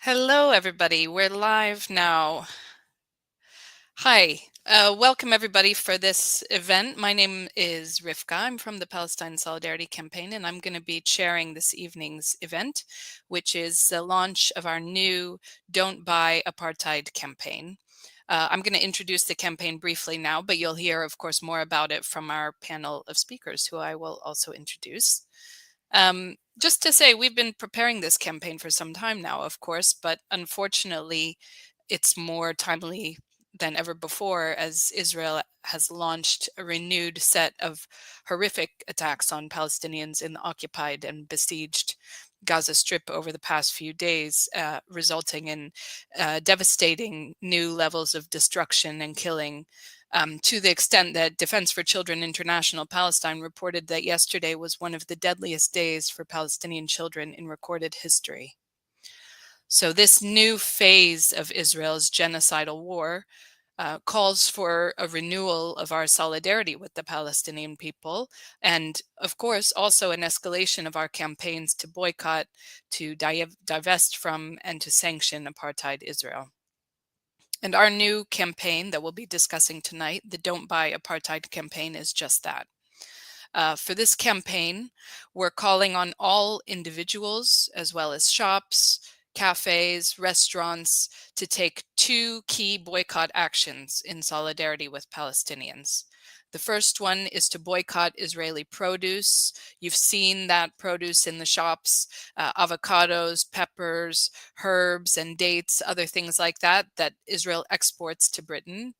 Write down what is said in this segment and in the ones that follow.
Hello, everybody. We're live now. Hi, welcome everybody for this event. My name is Rivka. I'm from the Palestine Solidarity Campaign, and I'm going to be chairing this evening's event, which is the launch of our new Don't Buy Apartheid campaign. I'm going to introduce the campaign briefly now, but you'll hear, of course, more about it from our panel of speakers, who I will also introduce. Just to say, we've been preparing this campaign for some time now, of course, but unfortunately, it's more timely than ever before as Israel has launched a renewed set of horrific attacks on Palestinians in the occupied and besieged Gaza Strip over the past few days, resulting in devastating new levels of destruction and killing. To the extent that Defense for Children International Palestine reported that yesterday was one of the deadliest days for Palestinian children in recorded history. So this new phase of Israel's genocidal war calls for a renewal of our solidarity with the Palestinian people, and of course also an escalation of our campaigns to boycott, to divest from, and to sanction apartheid Israel. And our new campaign that we'll be discussing tonight, the Don't Buy Apartheid campaign, is just that. For this campaign, we're calling on all individuals, as well as shops, cafes, restaurants, to take two key boycott actions in solidarity with Palestinians. The first one is to boycott Israeli produce. You've seen that produce in the shops, avocados, peppers, herbs, and dates, other things like that, that Israel exports to Britain.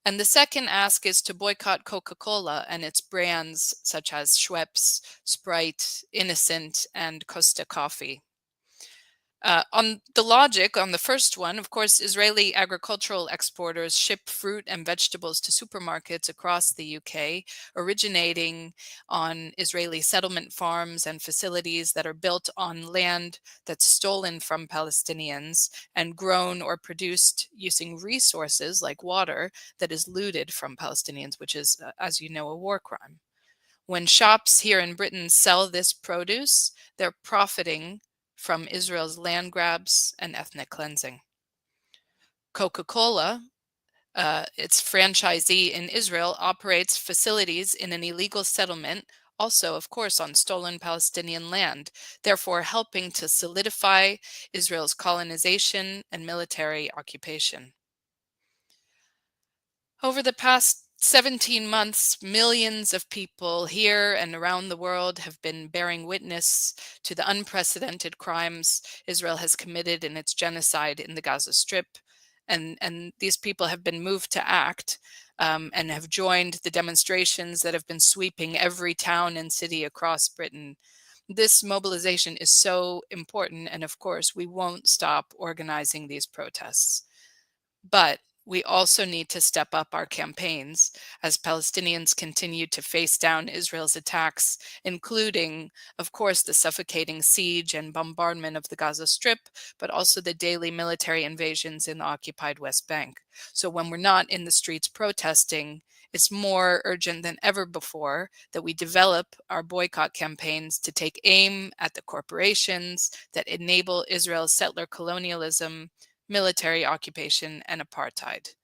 And the second ask is to boycott Coca-Cola and its brands such as Schweppes, Sprite, Innocent, and Costa Coffee. On the logic, on the first one, of course, Israeli agricultural exporters ship fruit and vegetables to supermarkets across the UK, originating on Israeli settlement farms and facilities that are built on land that's stolen from Palestinians and grown or produced using resources like water that is looted from Palestinians, which is, as you know, a war crime. When shops here in Britain sell this produce, they're profiting from Israel's land grabs and ethnic cleansing. Coca-Cola, its franchisee in Israel, operates facilities in an illegal settlement, also, of course, on stolen Palestinian land, therefore helping to solidify Israel's colonization and military occupation. Over the past 17 months, millions of people here and around the world have been bearing witness to the unprecedented crimes Israel has committed in its genocide in the Gaza Strip. And these people have been moved to act and have joined the demonstrations that have been sweeping every town and city across Britain. This mobilization is so important, and of course, we won't stop organizing these protests. But we also need to step up our campaigns as Palestinians continue to face down Israel's attacks, including, of course, the suffocating siege and bombardment of the Gaza Strip, but also the daily military invasions in the occupied West Bank. So when we're not in the streets protesting, it's more urgent than ever before that we develop our boycott campaigns to take aim at the corporations that enable Israel's settler colonialism, military occupation, and apartheid.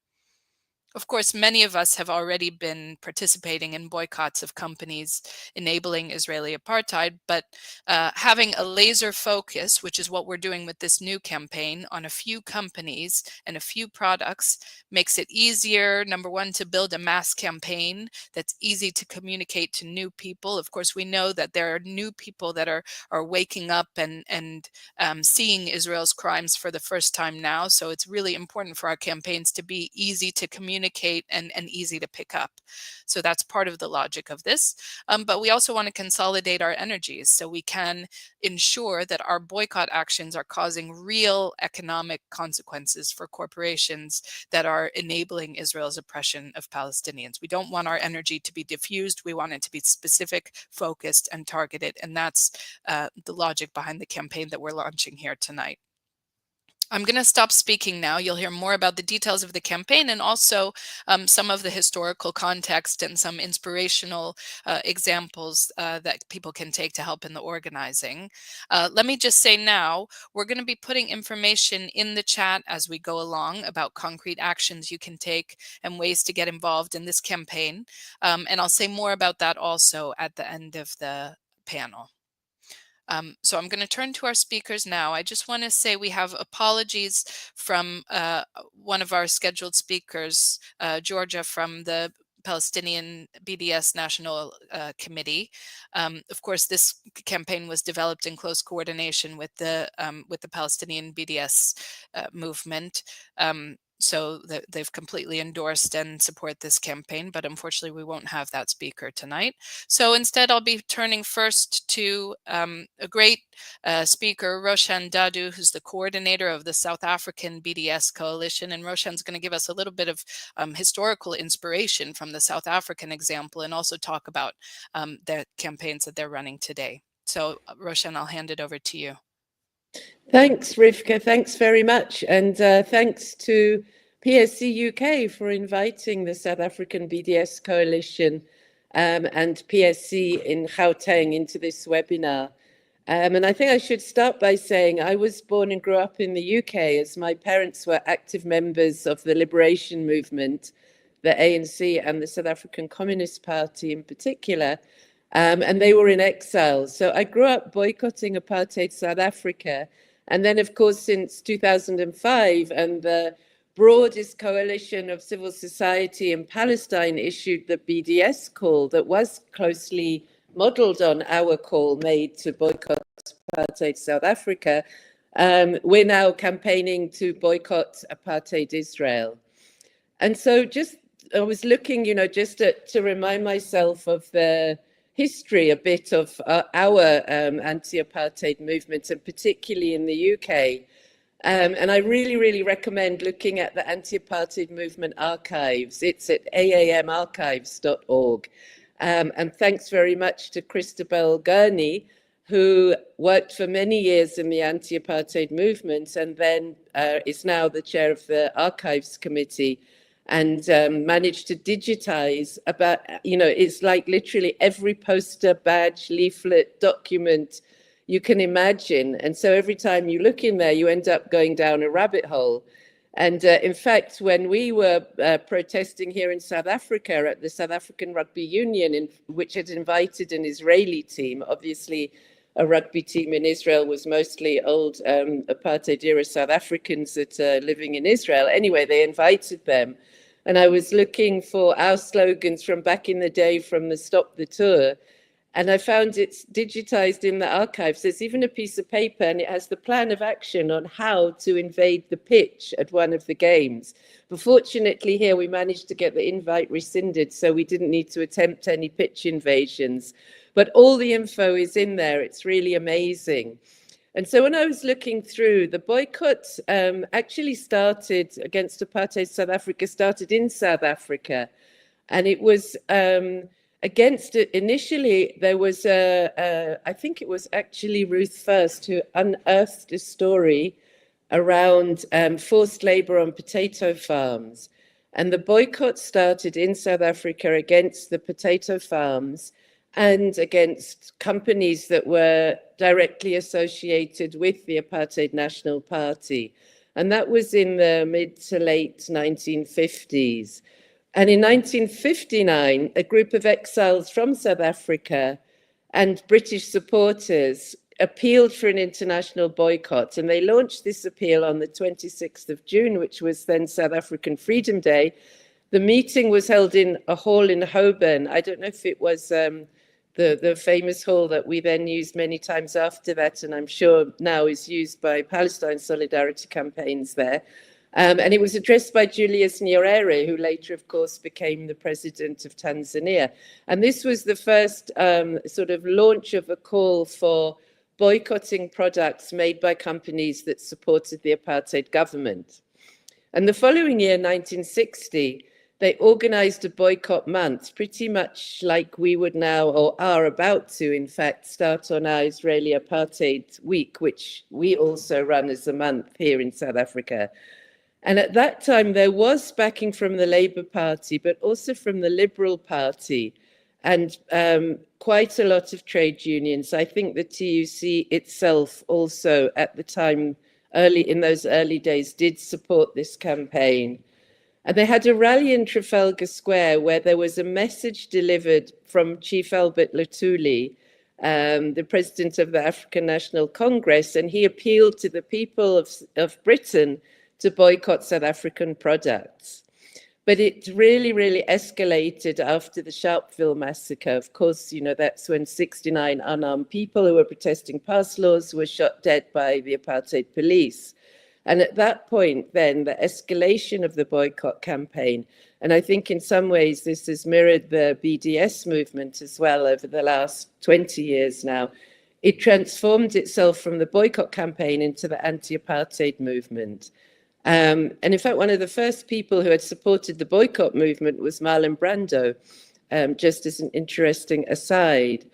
Of course, many of us have already been participating in boycotts of companies enabling Israeli apartheid, but having a laser focus, which is what we're doing with this new campaign, on a few companies and a few products makes it easier, number one, to build a mass campaign that's easy to communicate to new people. Of course, we know that there are new people that are waking up and seeing Israel's crimes for the first time now. So it's really important for our campaigns to be easy to communicate and easy to pick up. So that's part of the logic of this. But we also want to consolidate our energies so we can ensure that our boycott actions are causing real economic consequences for corporations that are enabling Israel's oppression of Palestinians. We don't want our energy to be diffused. We want it to be specific, focused, and targeted. And that's the logic behind the campaign that we're launching here tonight. I'm going to stop speaking now. You'll hear more about the details of the campaign and also some of the historical context and some inspirational examples that people can take to help in the organizing. Let me just say now, we're going to be putting information in the chat as we go along about concrete actions you can take and ways to get involved in this campaign. And I'll say more about that also at the end of the panel. So I'm going to turn to our speakers now. I just want to say we have apologies from one of our scheduled speakers, Georgia from the Palestinian BDS National Committee. Of course, this campaign was developed in close coordination with the Palestinian BDS movement. So they've completely endorsed and support this campaign, but unfortunately we won't have that speaker tonight. So instead I'll be turning first to a great speaker, Roshan Dadu, who's the coordinator of the South African BDS Coalition. And Roshan's going to give us a little bit of historical inspiration from the South African example and also talk about the campaigns that they're running today. So Roshan, I'll hand it over to you. Thanks, Rivka. Thanks very much. And thanks to PSC UK for inviting the South African BDS Coalition and PSC in Gauteng into this webinar. And I think I should start by saying I was born and grew up in the UK as my parents were active members of the liberation movement, the ANC and the South African Communist Party in particular. And they were in exile. So I grew up boycotting apartheid South Africa. And then, of course, since 2005, and the broadest coalition of civil society in Palestine issued the BDS call that was closely modeled on our call made to boycott apartheid South Africa. We're now campaigning to boycott apartheid Israel. And so I was looking, just to remind myself of the history a bit of our anti-apartheid movement, and particularly in the UK. And I really, really recommend looking at the anti-apartheid movement archives. It's at aamarchives.org. And thanks very much to Christabel Gurney, who worked for many years in the anti-apartheid movement and then is now the chair of the Archives Committee, and managed to digitize about, it's like literally every poster, badge, leaflet, document you can imagine. And so every time you look in there, you end up going down a rabbit hole. And in fact, when we were protesting here in South Africa at the South African Rugby Union, which had invited an Israeli team, obviously a rugby team in Israel was mostly old apartheid-era South Africans that are living in Israel. Anyway, they invited them. And I was looking for our slogans from back in the day from the Stop the Tour. And I found it's digitized in the archives. There's even a piece of paper and it has the plan of action on how to invade the pitch at one of the games. But fortunately here we managed to get the invite rescinded, so we didn't need to attempt any pitch invasions. But all the info is in there. It's really amazing. And so when I was looking through, the boycott actually started against apartheid South Africa, started in South Africa. And it was against it. Initially, there was, I think it was actually Ruth First who unearthed a story around forced labor on potato farms. And the boycott started in South Africa against the potato farms and against companies that were directly associated with the Apartheid National Party. And that was in the mid to late 1950s. And in 1959, a group of exiles from South Africa and British supporters appealed for an international boycott. And they launched this appeal on the 26th of June, which was then South African Freedom Day. The meeting was held in a hall in Holborn. I don't know if it was the famous hall that we then used many times after that, and I'm sure now is used by Palestine solidarity campaigns there. And it was addressed by Julius Nyerere, who later, of course, became the president of Tanzania. And this was the first sort of launch of a call for boycotting products made by companies that supported the apartheid government. And the following year, 1960, they organized a boycott month, pretty much like we would now, or are about to, in fact, start on our Israeli Apartheid Week, which we also run as a month here in South Africa. And at that time, there was backing from the Labour Party, but also from the Liberal Party, and quite a lot of trade unions. I think the TUC itself also, at the time, in those early days, did support this campaign. And they had a rally in Trafalgar Square where there was a message delivered from Chief Albert Luthuli, the president of the African National Congress, and he appealed to the people of Britain to boycott South African products. But it really, really escalated after the Sharpeville massacre. Of course, that's when 69 unarmed people who were protesting pass laws were shot dead by the apartheid police. And at that point, then, the escalation of the boycott campaign, and I think in some ways this has mirrored the BDS movement as well over the last 20 years now, it transformed itself from the boycott campaign into the anti-apartheid movement. And in fact, one of the first people who had supported the boycott movement was Marlon Brando, just as an interesting aside.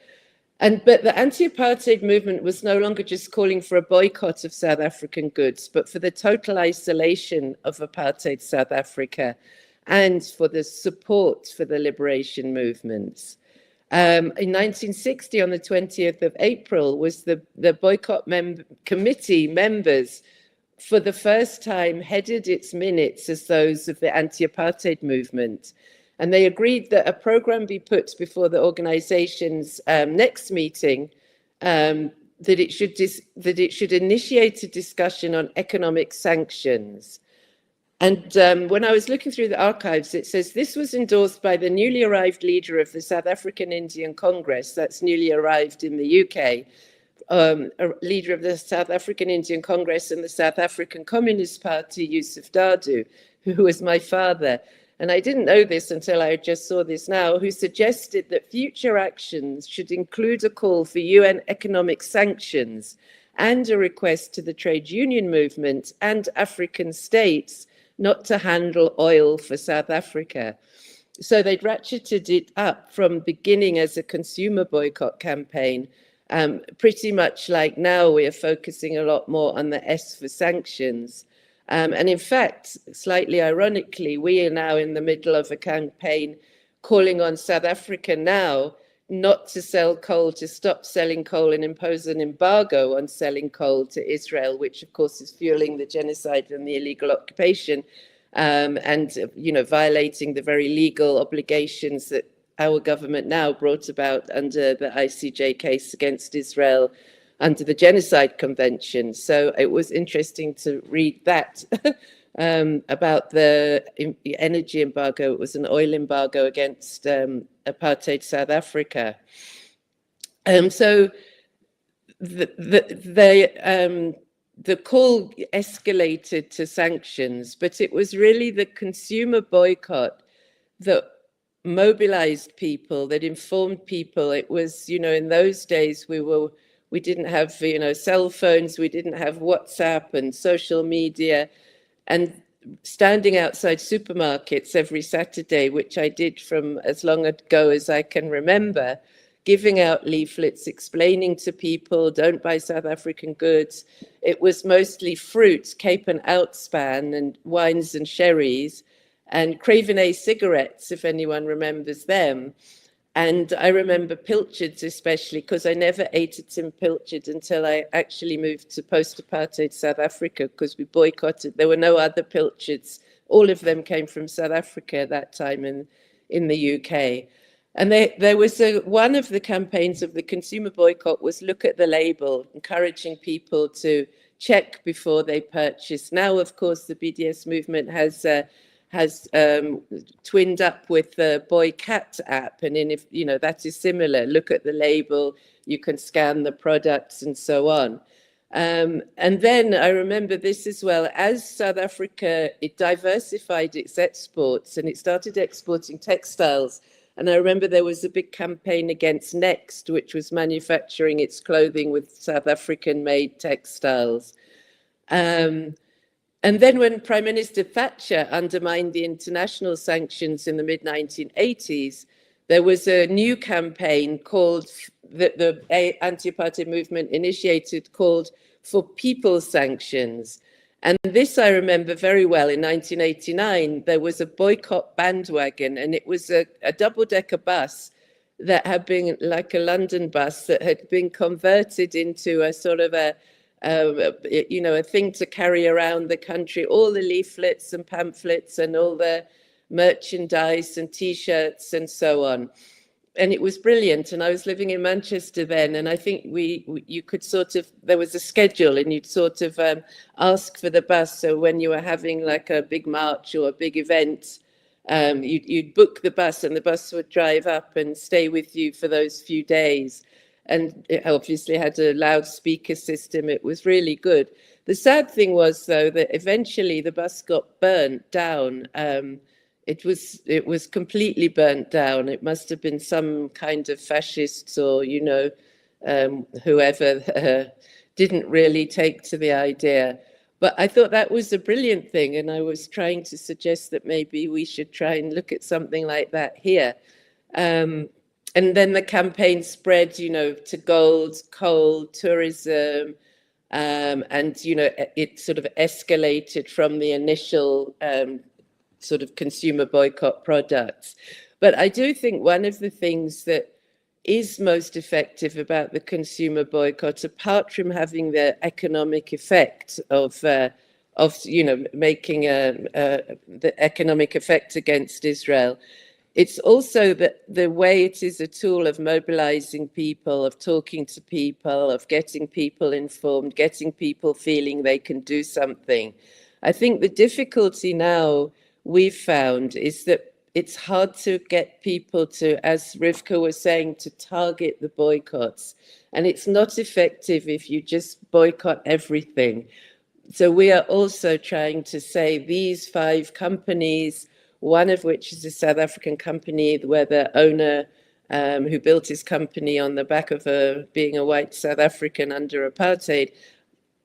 But the anti-apartheid movement was no longer just calling for a boycott of South African goods, but for the total isolation of apartheid South Africa and for the support for the liberation movements. In 1960, on the 20th of April, was the boycott committee members for the first time headed its minutes as those of the anti-apartheid movement. And they agreed that a program be put before the organization's next meeting, that it should initiate a discussion on economic sanctions. And when I was looking through the archives, it says this was endorsed by the newly arrived leader of the South African Indian Congress, that's newly arrived in the UK, a leader of the South African Indian Congress and the South African Communist Party, Yusuf Dadoo, who was my father. And I didn't know this until I just saw this now, who suggested that future actions should include a call for UN economic sanctions and a request to the trade union movement and African states not to handle oil for South Africa. So they'd ratcheted it up from beginning as a consumer boycott campaign. Pretty much like now, we are focusing a lot more on the S for sanctions. And in fact, slightly ironically, we are now in the middle of a campaign calling on South Africa now not to sell coal, to stop selling coal and impose an embargo on selling coal to Israel, which of course is fueling the genocide and the illegal occupation, and violating the very legal obligations that our government now brought about under the ICJ case against Israel under the Genocide Convention. So it was interesting to read that about the energy embargo. It was an oil embargo against apartheid South Africa. So the call escalated to sanctions, but it was really the consumer boycott that mobilized people, that informed people. It was, in those days we didn't have, cell phones, we didn't have WhatsApp and social media, and standing outside supermarkets every Saturday, which I did from as long ago as I can remember, giving out leaflets, explaining to people, don't buy South African goods. It was mostly fruit, Cape and Outspan, and wines and sherries, and Craven cigarettes, if anyone remembers them. And I remember pilchards especially, because I never ate a tin pilchard until I actually moved to post-apartheid South Africa, because we boycotted. There were no other pilchards. All of them came from South Africa at that time in the UK. And there was one of the campaigns of the consumer boycott was look at the label, encouraging people to check before they purchase. Now, of course, the BDS movement has twinned up with the boycott app, and if that is similar. Look at the label, you can scan the products and so on. And then I remember this as well, as South Africa, it diversified its exports and it started exporting textiles. And I remember there was a big campaign against Next, which was manufacturing its clothing with South African made textiles. And And then when Prime Minister Thatcher undermined the international sanctions in the mid-1980s, there was a new campaign called, that the anti-apartheid movement initiated, called For People Sanctions. And this I remember very well. In 1989, there was a boycott bandwagon, and it was a double-decker bus that had been like a London bus that had been converted into a sort of a thing to carry around the country, all the leaflets and pamphlets and all the merchandise and T-shirts and so on. And it was brilliant. And I was living in Manchester then, and I think you could sort of, there was a schedule, and you'd sort of ask for the bus. So when you were having like a big march or a big event, you'd book the bus, and the bus would drive up and stay with you for those few days. And it obviously had a loudspeaker system. It was really good. The sad thing was, though, that eventually the bus got burnt down. It was completely burnt down. It must have been some kind of fascists or, whoever didn't really take to the idea. But I thought that was a brilliant thing. And I was trying to suggest that maybe we should try and look at something like that here. And then the campaign spread, to gold, coal, tourism, and, it sort of escalated from the initial sort of consumer boycott products. But I do think one of the things that is most effective about the consumer boycott, apart from having the economic effect of making the economic effect against Israel, it's also the way it is a tool of mobilizing people, of talking to people, of getting people informed, getting people feeling they can do something. I think the difficulty now we've found is that it's hard to get people to, as Rivka was saying, to target the boycotts. And it's not effective if you just boycott everything. So we are also trying to say these 5 companies, one of which is a South African company where the owner who built his company on the back of being a white South African under apartheid,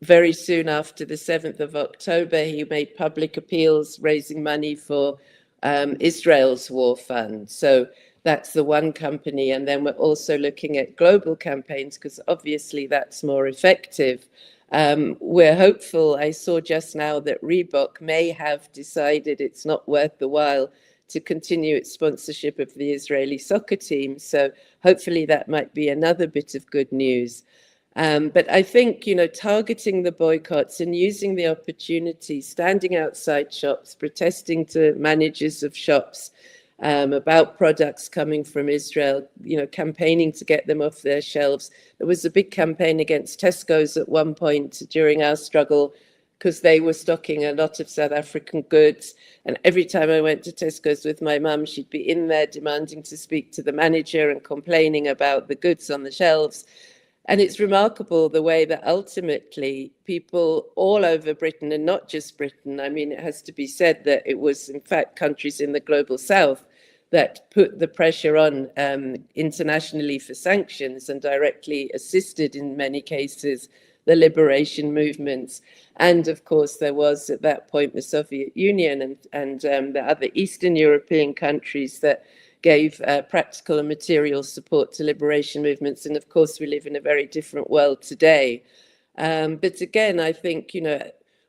very soon after the 7th of October, he made public appeals raising money for Israel's war fund. So that's the one company. And then we're also looking at global campaigns, because obviously that's more effective. We're hopeful. I saw just now that Reebok may have decided it's not worth the while to continue its sponsorship of the Israeli soccer team. So hopefully that might be another bit of good news. But I think, targeting the boycotts and using the opportunity, standing outside shops, protesting to managers of shops about products coming from Israel, campaigning to get them off their shelves. There was a big campaign against Tesco's at one point during our struggle, because they were stocking a lot of South African goods. And every time I went to Tesco's with my mum, she'd be in there demanding to speak to the manager and complaining about the goods on the shelves. And it's remarkable the way that ultimately people all over Britain, and not just Britain, I mean, it has to be said that it was, in fact, countries in the global south that put the pressure on internationally for sanctions and directly assisted, in many cases, the liberation movements. And of course, there was at that point the Soviet Union and the other Eastern European countries that gave practical and material support to liberation movements. And of course, we live in a very different world today. But again, I think,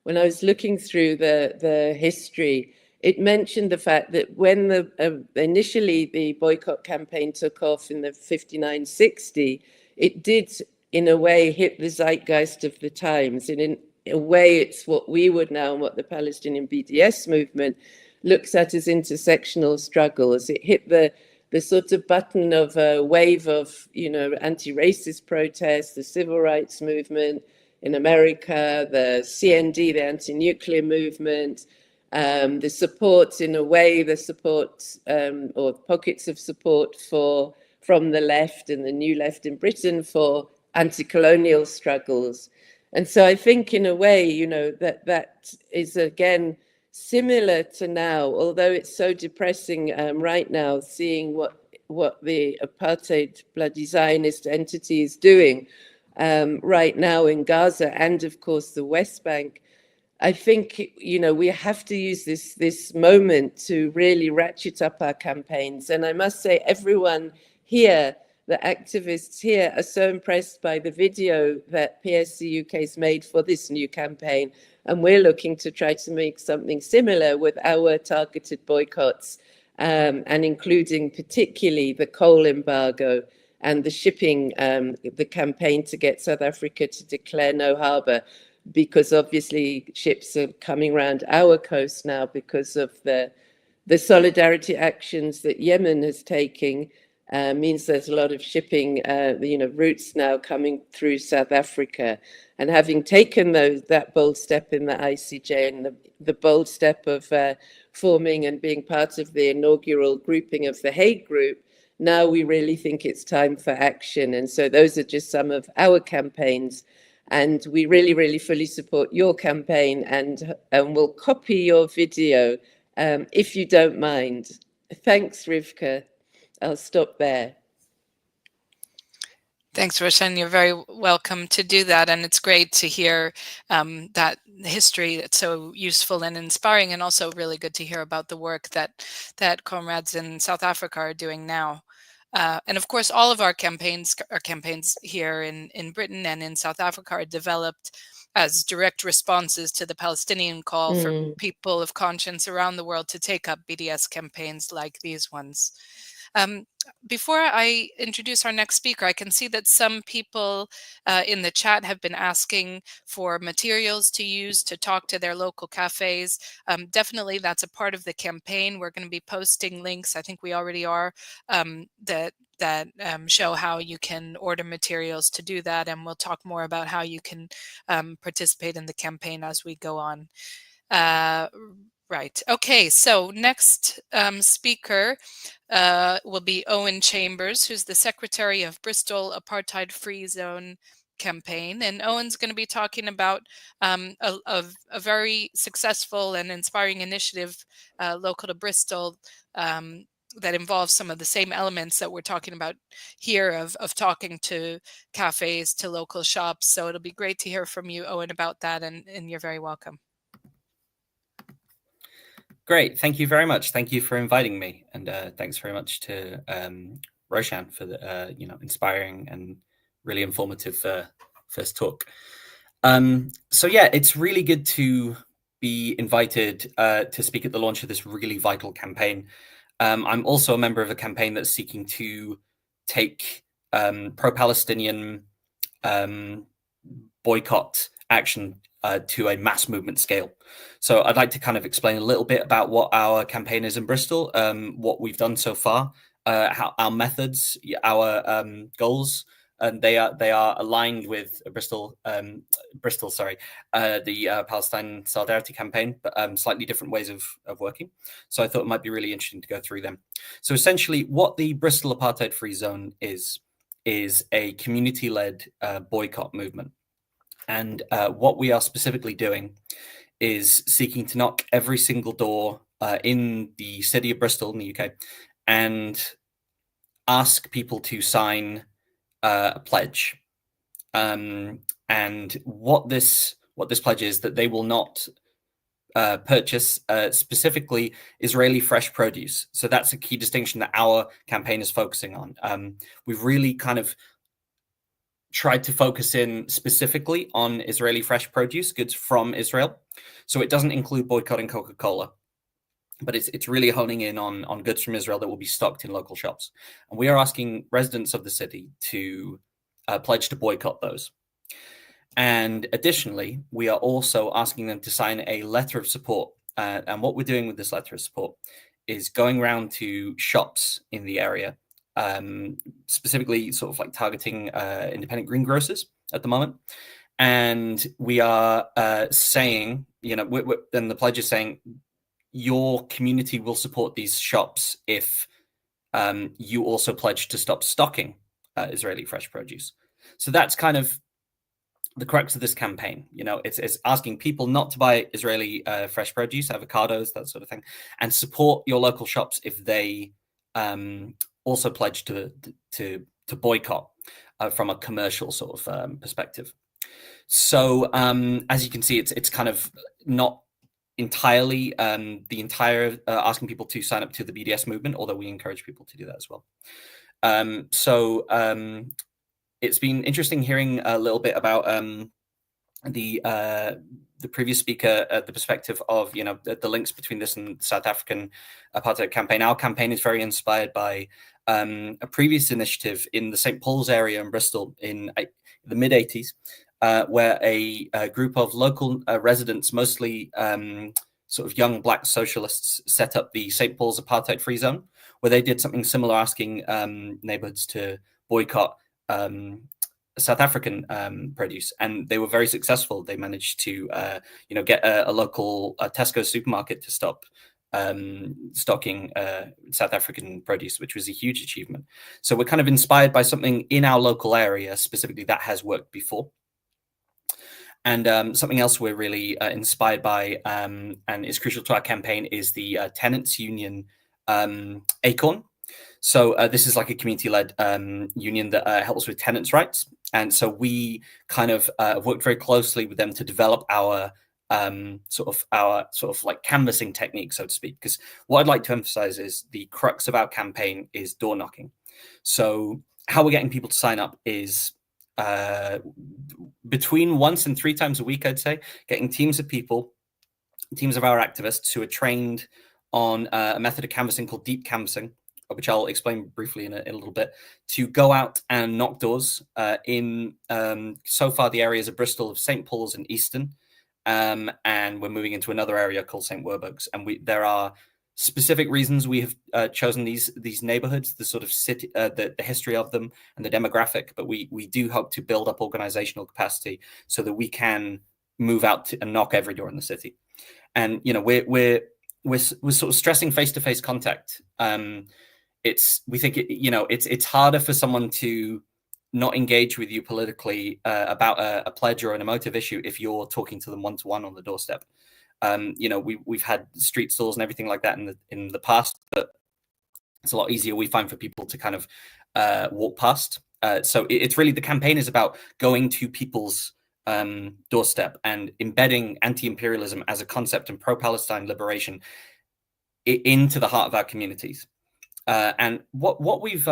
when I was looking through the history, it mentioned the fact that when initially the boycott campaign took off in the 59-60, it did, in a way, hit the zeitgeist of the times. And in a way, it's what we would now, and what the Palestinian BDS movement looks at as intersectional struggles. It hit the sort of button of a wave of, anti-racist protests, the civil rights movement in America, the CND, the anti-nuclear movement, the support, in a way, the support or pockets of support from the left and the new left in Britain for anti-colonial struggles. And so I think, in a way, that is, again, similar to now, although it's so depressing right now, seeing what the apartheid bloody Zionist entity is doing right now in Gaza and, of course, the West Bank. I think, we have to use this moment to really ratchet up our campaigns. And I must say, everyone here, the activists here, are so impressed by the video that PSC UK has made for this new campaign. And we're looking to try to make something similar with our targeted boycotts, and including particularly the coal embargo and the shipping, the campaign to get South Africa to declare no harbour, because obviously ships are coming around our coast now because of the solidarity actions that Yemen is taking. Means there's a lot of shipping, routes now coming through South Africa. And having taken that bold step in the ICJ and the bold step of forming and being part of the inaugural grouping of the Hague Group, now we really think it's time for action. And so those are just some of our campaigns. And we really, really fully support your campaign, and we'll copy your video if you don't mind. Thanks, Rivka. I'll stop there. Thanks, Roshan. You're very welcome to do that. And it's great to hear that history. It's so useful and inspiring, and also really good to hear about the work that comrades in South Africa are doing now. And of course, all of our campaigns here in Britain and in South Africa are developed as direct responses to the Palestinian call for people of conscience around the world to take up BDS campaigns like these ones. Before I introduce our next speaker, I can see that some people in the chat have been asking for materials to use to talk to their local cafes. Definitely, that's a part of the campaign. We're going to be posting links, I think we already are, that show how you can order materials to do that. And we'll talk more about how you can participate in the campaign as we go on. Right. Okay. So next speaker will be Owen Chambers, who's the Secretary of Bristol Apartheid Free Zone campaign. And Owen's going to be talking about a very successful and inspiring initiative local to Bristol that involves some of the same elements that we're talking about here of talking to cafes, to local shops. So it'll be great to hear from you, Owen, about that. And you're very welcome. Great. Thank you very much. Thank you for inviting me. And thanks very much to Roshan for the inspiring and really informative first talk. So yeah, it's really good to be invited to speak at the launch of this really vital campaign. I'm also a member of a campaign that's seeking to take pro-Palestinian boycott action to a mass movement scale. So I'd like to kind of explain a little bit about what our campaign is in Bristol, what we've done so far, how our methods, our goals, and they are aligned with Bristol, the Palestine Solidarity Campaign, but slightly different ways of working. So I thought it might be really interesting to go through them. So essentially, what the Bristol Apartheid Free Zone is a community-led boycott movement. And what we are specifically doing is seeking to knock every single door in the city of Bristol in the UK and ask people to sign a pledge. And what this pledge is that they will not purchase specifically Israeli fresh produce. So that's a key distinction that our campaign is focusing on. We've really kind of tried to focus in specifically on Israeli fresh produce, goods from Israel. So it doesn't include boycotting Coca-Cola, but it's really honing in on goods from Israel that will be stocked in local shops. And we are asking residents of the city to pledge to boycott those. And additionally, we are also asking them to sign a letter of support. And what we're doing with this letter of support is going around to shops in the area, specifically sort of like targeting independent greengrocers at the moment. And we are saying, then the pledge is saying, your community will support these shops if you also pledge to stop stocking Israeli fresh produce. So that's kind of the crux of this campaign. It's asking people not to buy Israeli fresh produce, avocados, that sort of thing, and support your local shops if they also pledge to boycott from a commercial sort of perspective. So as you can see, it's kind of not entirely the entire asking people to sign up to the BDS movement, although we encourage people to do that as well. It's been interesting hearing a little bit about the previous speaker, the perspective of the links between this and the South African apartheid campaign. Our campaign is very inspired by a previous initiative in the St. Paul's area in Bristol in the mid 80s, where a group of local residents, mostly sort of young Black socialists, set up the St. Paul's apartheid-free zone, where they did something similar, asking neighborhoods to boycott South African produce, and they were very successful. They managed to, get a local Tesco supermarket to stop stocking South African produce, which was a huge achievement. So we're kind of inspired by something in our local area, specifically, that has worked before. And something else we're really inspired by and is crucial to our campaign is the tenants union ACORN. So this is like a community-led union that helps with tenants' rights. And so we kind of worked very closely with them to develop our sort of like canvassing technique, so to speak. Because what I'd like to emphasize is the crux of our campaign is door knocking. So how we're getting people to sign up is between once and 3 times a week, I'd say, getting teams of people, teams of our activists who are trained on a method of canvassing called deep canvassing, which I'll explain briefly in a little bit, to go out and knock doors in so far the areas of Bristol, of St. Paul's and Easton, and we're moving into another area called St. Werburgh's. And there are specific reasons we have chosen these neighborhoods, the sort of city, the history of them and the demographic, but we do hope to build up organizational capacity so that we can move out and knock every door in the city. And we're sort of stressing face-to-face contact. We think it's harder for someone to not engage with you politically about a pledge or an emotive issue if you're talking to them one-to-one on the doorstep. We've had street stalls and everything like that in the past, but it's a lot easier, we find, for people to kind of walk past. So it's really, the campaign is about going to people's doorstep and embedding anti-imperialism as a concept and pro-Palestine liberation into the heart of our communities. And what we've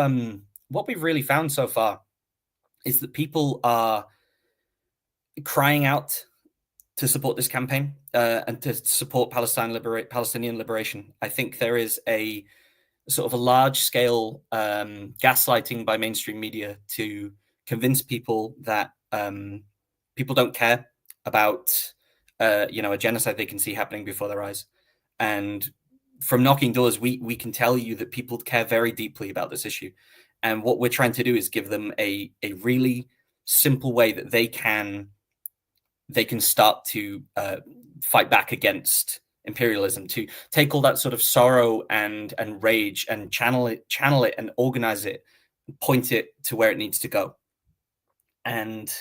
really found so far is that people are crying out to support this campaign and to support Palestinian liberation. I think there is a sort of a large-scale gaslighting by mainstream media to convince people that people don't care about a genocide they can see happening before their eyes. And from knocking doors, we can tell you that people care very deeply about this issue. And what we're trying to do is give them a really simple way that they can start to fight back against imperialism, to take all that sort of sorrow and rage and channel it and organize it, point it to where it needs to go. And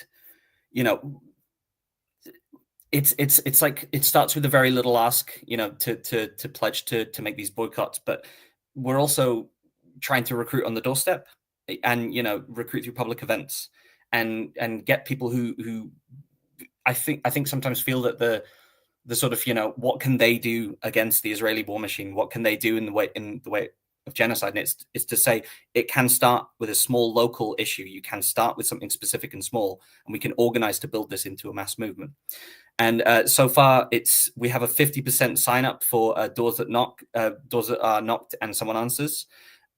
it's like, it starts with a very little ask, to pledge to make these boycotts, but we're also trying to recruit on the doorstep and recruit through public events and get people who I think sometimes feel that the sort of what can they do against the Israeli war machine? What can they do in the way of genocide? And it's to say it can start with a small local issue. You can start with something specific and small, and we can organize to build this into a mass movement. And so far, we have a 50% sign up for doors that are knocked and someone answers.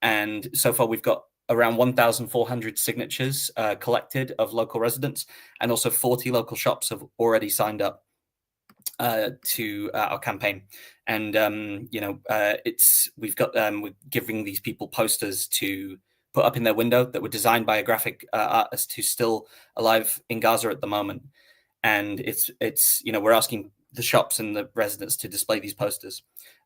And so far, we've got around 1,400 signatures collected of local residents, and also 40 local shops have already signed up to our campaign. And we're giving these people posters to put up in their window that were designed by a graphic artist who's still alive in Gaza at the moment. And we're asking the shops and the residents to display these posters.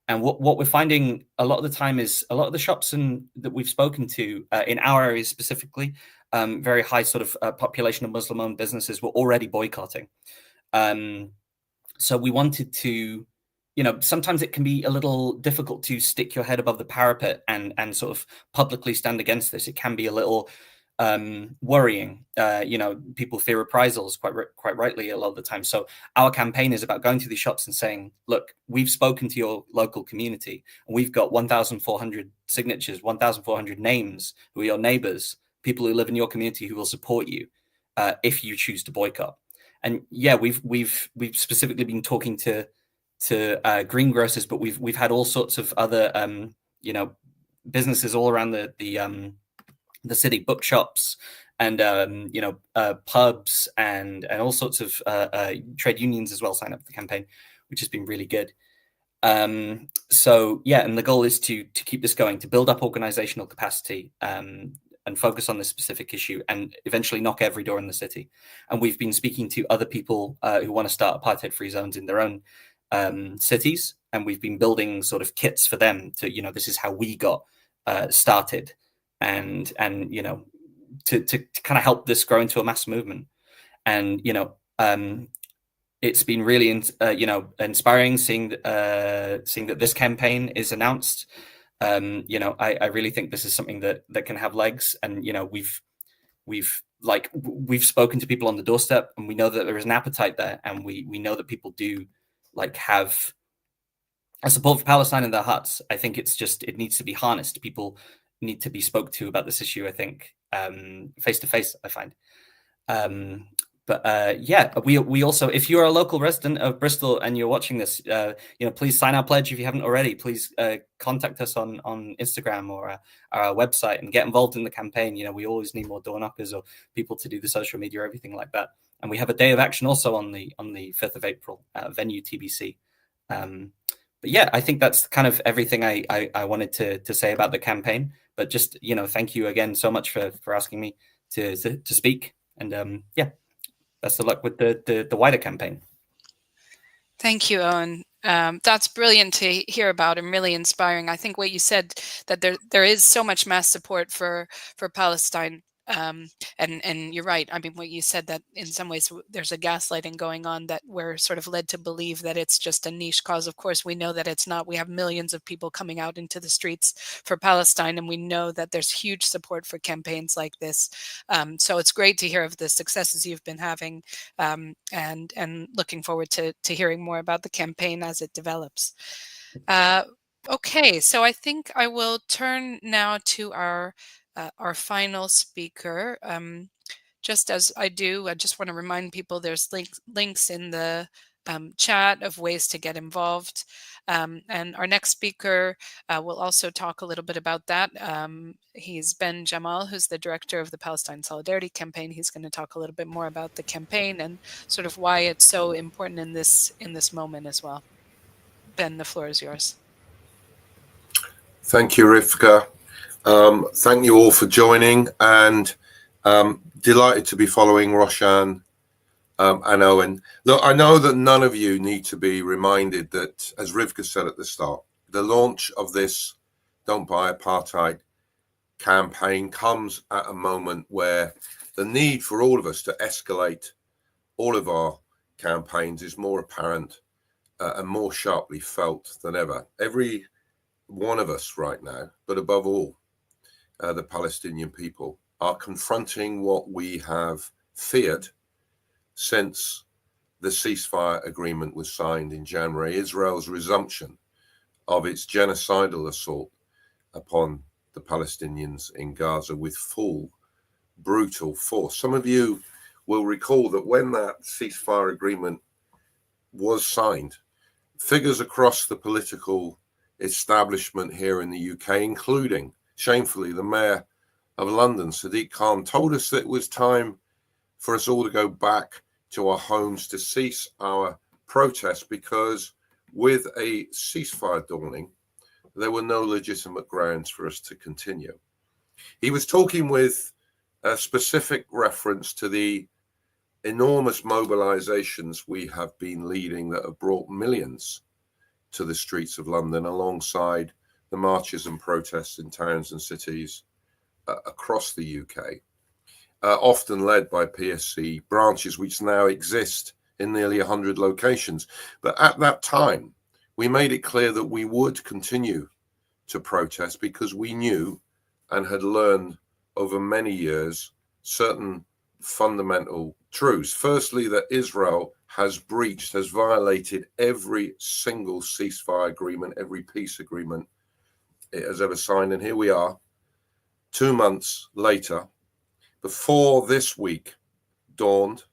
And what we're finding a lot of the time is a lot of the shops that we've spoken to in our area specifically, very high sort of population of Muslim-owned businesses, were already boycotting. So we wanted to, sometimes it can be a little difficult to stick your head above the parapet and sort of publicly stand against this. It can be a little worrying. People fear reprisals quite rightly a lot of the time. So our campaign is about going to these shops and saying, look, we've spoken to your local community and we've got 1,400 signatures, 1,400 names who are your neighbors, people who live in your community who will support you if you choose to boycott. And yeah, we've specifically been talking to greengrocers, but we've had all sorts of other businesses all around the city, bookshops and pubs and all sorts of trade unions as well sign up for the campaign, which has been really good. So yeah, and the goal is to keep this going, to build up organizational capacity and focus on this specific issue and eventually knock every door in the city. And we've been speaking to other people who want to start apartheid-free zones in their own cities, and we've been building sort of kits for them to, this is how we got started, and to kind of help this grow into a mass movement. And it's been really inspiring seeing that this campaign is announced. I really think this is something that can have legs, and we've spoken to people on the doorstep, and we know that there is an appetite there, and we know that people do have a support for Palestine in their hearts. I think it needs to be harnessed. People need to be spoke to about this issue, I think, face to face, I find. We also, if you're a local resident of Bristol and you're watching this, please sign our pledge if you haven't already. Please contact us on Instagram or our website and get involved in the campaign. We always need more door knockers or people to do the social media or everything like that. And we have a day of action also on the 5th of April, venue TBC. But yeah, I think that's kind of everything I wanted to say about the campaign. But just, thank you again so much for asking me to speak. And best of luck with the wider campaign. Thank you, Owen. That's brilliant to hear about and really inspiring. I think what you said, that there is so much mass support for Palestine. And you're right. I mean, what you said, that in some ways there's a gaslighting going on, that we're sort of led to believe that it's just a niche cause. Of course, we know that it's not. We have millions of people coming out into the streets for Palestine, and we know that there's huge support for campaigns like this. So it's great to hear of the successes you've been having, and looking forward to hearing more about the campaign as it develops. Okay, so I think I will turn now to our final speaker. Just as I do, I just want to remind people there's links in the chat of ways to get involved. And our next speaker will also talk a little bit about that. He's Ben Jamal, who's the director of the Palestine Solidarity Campaign. He's going to talk a little bit more about the campaign and sort of why it's so important in this moment as well. Ben, the floor is yours. Thank you, Rivka. Thank you all for joining, and delighted to be following Roshan and Owen. Look, I know that none of you need to be reminded that, as Rivka said at the start, the launch of this Don't Buy Apartheid campaign comes at a moment where the need for all of us to escalate all of our campaigns is more apparent and more sharply felt than ever. Every one of us right now, but above all, the Palestinian people, are confronting what we have feared since the ceasefire agreement was signed in January: Israel's resumption of its genocidal assault upon the Palestinians in Gaza with full, brutal force. Some of you will recall that when that ceasefire agreement was signed, figures across the political establishment here in the UK, including, shamefully, the Mayor of London, Sadiq Khan, told us that it was time for us all to go back to our homes to cease our protests, because with a ceasefire dawning, there were no legitimate grounds for us to continue. He was talking with a specific reference to the enormous mobilizations we have been leading that have brought millions to the streets of London, alongside the marches and protests in towns and cities across the UK, often led by PSC branches, which now exist in nearly 100 locations. But at that time, we made it clear that we would continue to protest, because we knew and had learned over many years certain fundamental truths. Firstly, that Israel has violated every single ceasefire agreement, every peace agreement it has ever signed. And here we are, 2 months later, before this week dawned,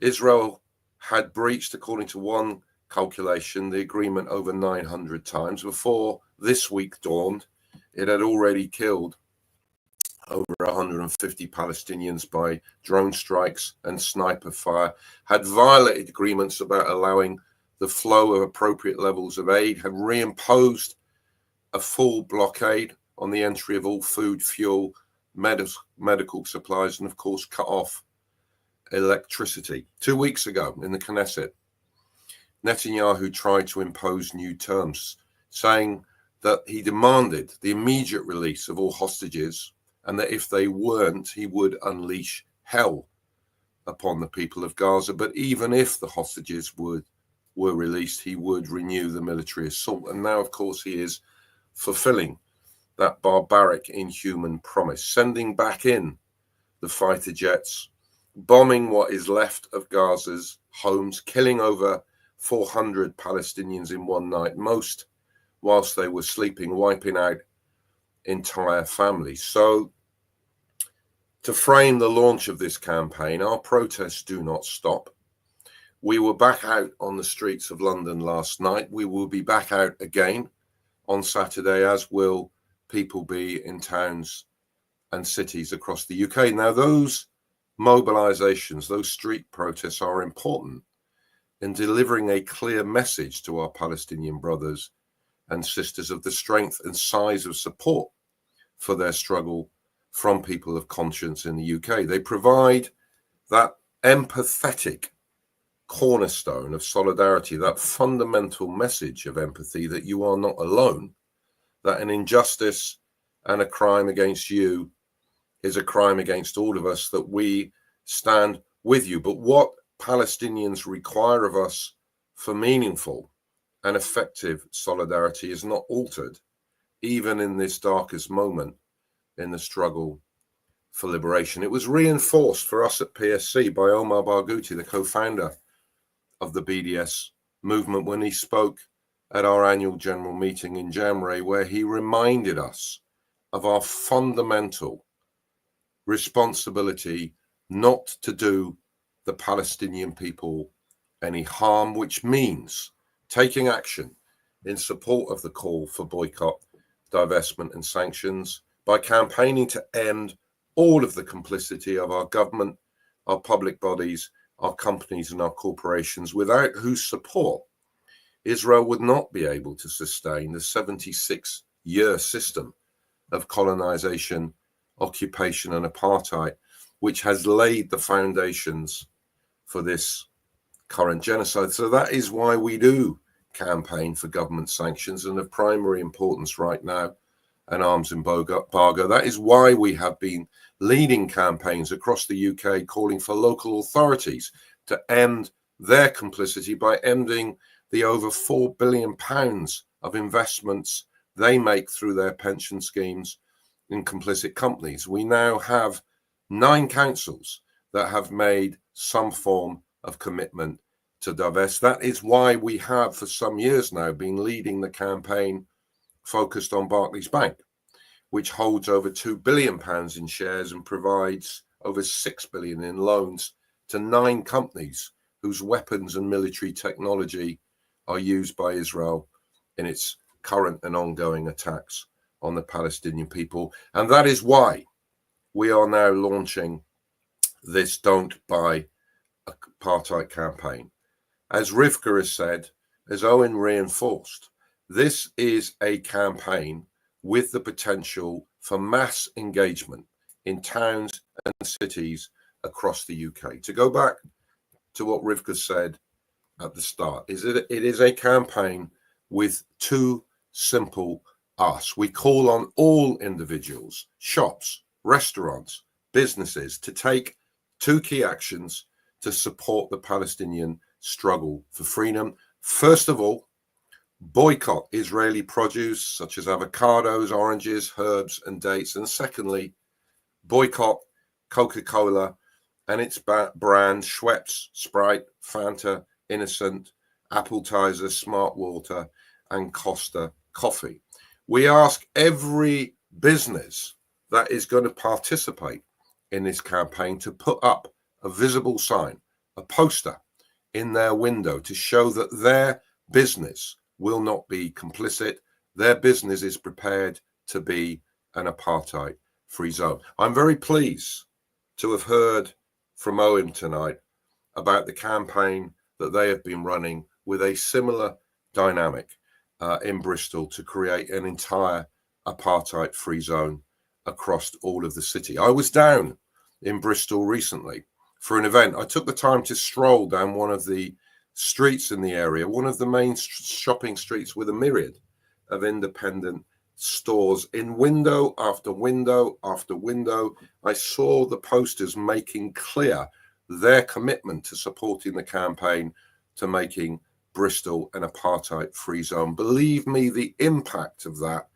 Israel had breached, according to one calculation, the agreement over 900 times. Before this week dawned, it had already killed over 150 Palestinians by drone strikes and sniper fire, had violated agreements about allowing the flow of appropriate levels of aid, had reimposed a full blockade on the entry of all food, fuel, medical supplies, and of course cut off electricity. 2 weeks ago in the Knesset, Netanyahu tried to impose new terms, saying that he demanded the immediate release of all hostages, and that if they weren't, he would unleash hell upon the people of Gaza. But even if the hostages were released, he would renew the military assault. And now, of course, he is fulfilling that barbaric, inhuman promise, sending back in the fighter jets, bombing what is left of Gaza's homes, killing over 400 Palestinians in one night, most whilst they were sleeping, wiping out entire families. So, to frame the launch of this campaign, our protests do not stop. We were back out on the streets of London last night. We will be back out again on Saturday, as will people be in towns and cities across the UK. Now, those mobilizations, those street protests are important in delivering a clear message to our Palestinian brothers and sisters of the strength and size of support for their struggle from people of conscience in the UK. They provide that empathetic cornerstone of solidarity, that fundamental message of empathy that you are not alone, that an injustice and a crime against you is a crime against all of us, that we stand with you. But what Palestinians require of us for meaningful and effective solidarity is not altered, even in this darkest moment in the struggle for liberation. It was reinforced for us at PSC by Omar Barghouti, the co-founder of the BDS movement, when he spoke at our annual general meeting in January, where he reminded us of our fundamental responsibility not to do the Palestinian people any harm, which means taking action in support of the call for boycott, divestment and sanctions by campaigning to end all of the complicity of our government, our public bodies, our companies and our corporations, without whose support Israel would not be able to sustain the 76-year system of colonization, occupation and apartheid, which has laid the foundations for this current genocide. So that is why we do campaign for government sanctions, and of primary importance right now, an arms embargo. That is why we have been leading campaigns across the UK calling for local authorities to end their complicity by ending the over £4 billion of investments they make through their pension schemes in complicit companies. We now have 9 councils that have made some form of commitment to divest. That is why we have for some years now been leading the campaign focused on Barclays Bank, which holds over £2 billion in shares and provides over £6 billion in loans to 9 companies whose weapons and military technology are used by Israel in its current and ongoing attacks on the Palestinian people. And that is why we are now launching this Don't Buy Apartheid campaign. As Rivka has said, as Owen reinforced, this is a campaign with the potential for mass engagement in towns and cities across the UK. To go back to what Rivka said at the start, it is a campaign with 2 simple asks. We call on all individuals, shops, restaurants, businesses to take 2 key actions to support the Palestinian struggle for freedom. First of all, boycott Israeli produce such as avocados, oranges, herbs and dates. And secondly, boycott Coca-Cola and its brands Schweppes, Sprite, Fanta, Innocent, Appletiser, Smart Water, and Costa Coffee. We ask every business that is going to participate in this campaign to put up a visible sign, a poster in their window to show that their business will not be complicit. Their business is prepared to be an apartheid-free zone. I'm very pleased to have heard from Owen tonight about the campaign that they have been running with a similar dynamic in Bristol to create an entire apartheid-free zone across all of the city. I was down in Bristol recently for an event. I took the time to stroll down one of the streets in the area, one of the main shopping streets with a myriad of independent stores. In window after window after window, I saw the posters making clear their commitment to supporting the campaign to making Bristol an apartheid-free zone. Believe me, the impact of that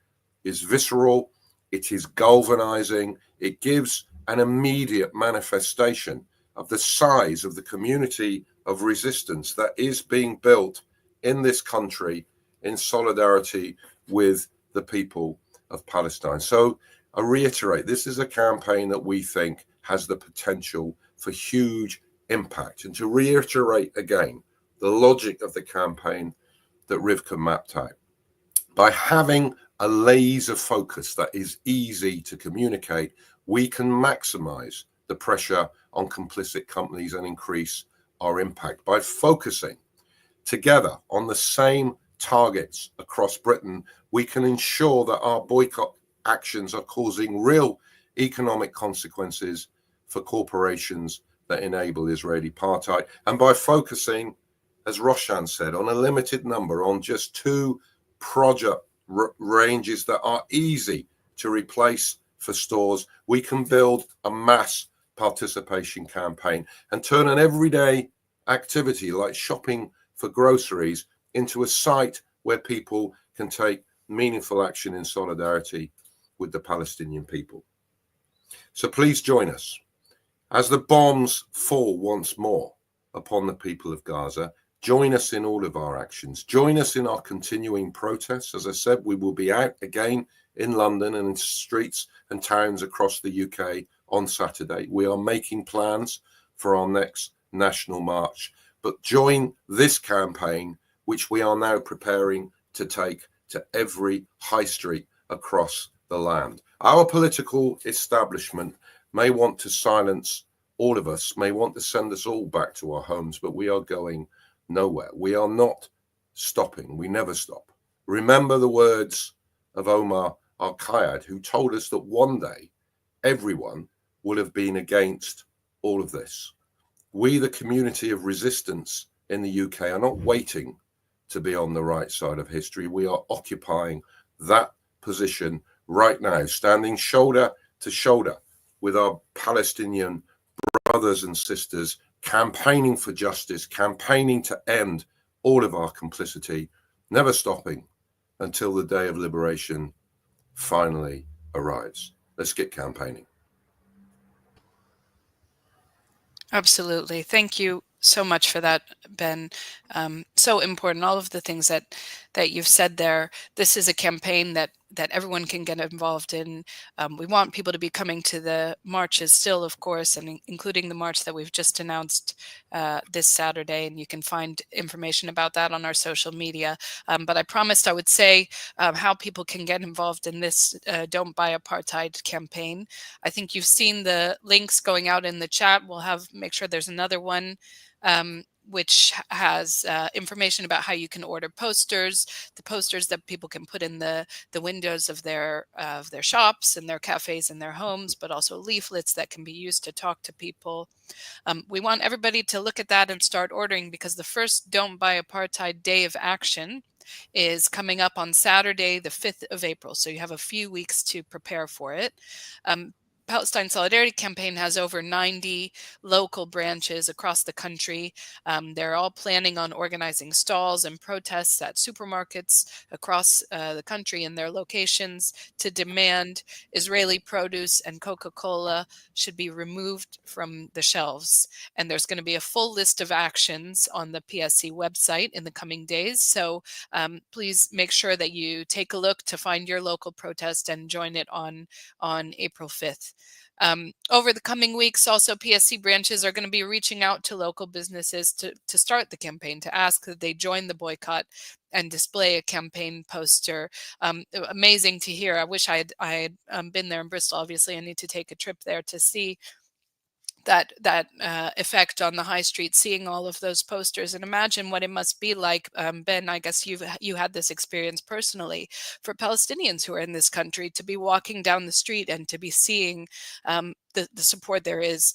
is visceral. It is galvanizing. It gives an immediate manifestation of the size of the community of resistance that is being built in this country in solidarity with the people of Palestine. So I reiterate, this is a campaign that we think has the potential for huge impact. And to reiterate again, the logic of the campaign that Rivka mapped out, by having a laser focus that is easy to communicate, we can maximize the pressure on complicit companies and increase our impact. By focusing together on the same targets across Britain, we can ensure that our boycott actions are causing real economic consequences for corporations that enable Israeli apartheid. And by focusing, as Roshan said, on a limited number, on just two project ranges that are easy to replace for stores, we can build a mass participation campaign and turn an everyday activity like shopping for groceries into a site where people can take meaningful action in solidarity with the Palestinian people. So please join us as the bombs fall once more upon the people of Gaza. Join us in all of our actions. Join us in our continuing protests. As I said, we will be out again in London and in streets and towns across the UK on Saturday. We are making plans for our next national march. But join this campaign, which we are now preparing to take to every high street across the land. Our political establishment may want to silence all of us, may want to send us all back to our homes, but we are going nowhere. We are not stopping. We never stop. Remember the words of Omar al-Qayyad, who told us that one day everyone will have been against all of this. We, the community of resistance in the UK, are not waiting to be on the right side of history. We are occupying that position right now, standing shoulder to shoulder with our Palestinian brothers and sisters, campaigning for justice, campaigning to end all of our complicity, never stopping until the day of liberation finally arrives. Let's get campaigning. Absolutely. Thank you so much for that, Ben. So important. All of the things that you've said there. This is a campaign that everyone can get involved in. We want people to be coming to the marches still, of course, and including the march that we've just announced this Saturday. And you can find information about that on our social media. But I promised I would say how people can get involved in this Don't Buy Apartheid campaign. I think you've seen the links going out in the chat. We'll make sure there's another one which has information about how you can order posters, the posters that people can put in the windows of their shops and their cafes and their homes, but also leaflets that can be used to talk to people. We want everybody to look at that and start ordering, because the first Don't Buy Apartheid Day of Action is coming up on Saturday, the 5th of April. So you have a few weeks to prepare for it. Palestine Solidarity Campaign has over 90 local branches across the country. They're all planning on organizing stalls and protests at supermarkets across the country in their locations to demand Israeli produce and Coca-Cola should be removed from the shelves. And there's going to be a full list of actions on the PSC website in the coming days. So please make sure that you take a look to find your local protest and join it on April 5th. Over the coming weeks, also PSC branches are going to be reaching out to local businesses to start the campaign, to ask that they join the boycott and display a campaign poster. Amazing to hear. I wish I had been there in Bristol. Obviously, I need to take a trip there to see that effect on the high street, seeing all of those posters, and imagine what it must be like. Ben, I guess you had this experience personally, for Palestinians who are in this country to be walking down the street and to be seeing the support there is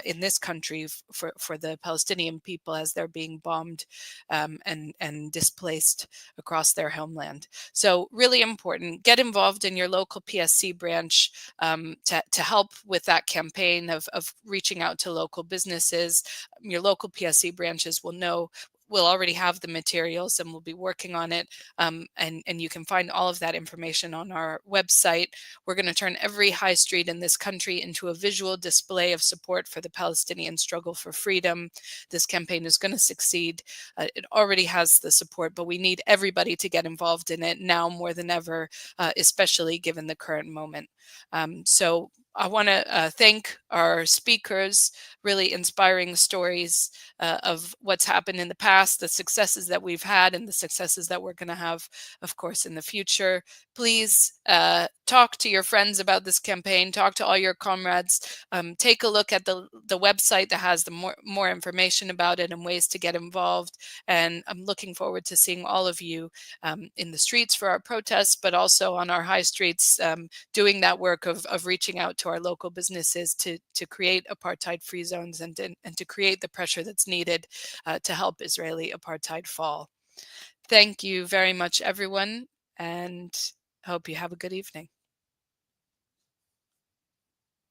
in this country for the Palestinian people as they're being bombed and displaced across their homeland. So really important. Get involved in your local PSC branch to help with that campaign of reaching out to local businesses. Your local PSC branches will already have the materials and we'll be working on it. And you can find all of that information on our website. We're going to turn every high street in this country into a visual display of support for the Palestinian struggle for freedom. This campaign is going to succeed. It already has the support, but we need everybody to get involved in it now more than ever, especially given the current moment. So I want to thank our speakers, really inspiring stories of what's happened in the past, the successes that we've had, and the successes that we're going to have, of course, in the future. Please talk to your friends about this campaign, talk to all your comrades, take a look at the website that has the more information about it and ways to get involved. And I'm looking forward to seeing all of you in the streets for our protests, but also on our high streets, doing that work of reaching out to our local businesses to create apartheid-free zones and to create the pressure that's needed to help Israeli apartheid fall. Thank you very much, everyone, and hope you have a good evening.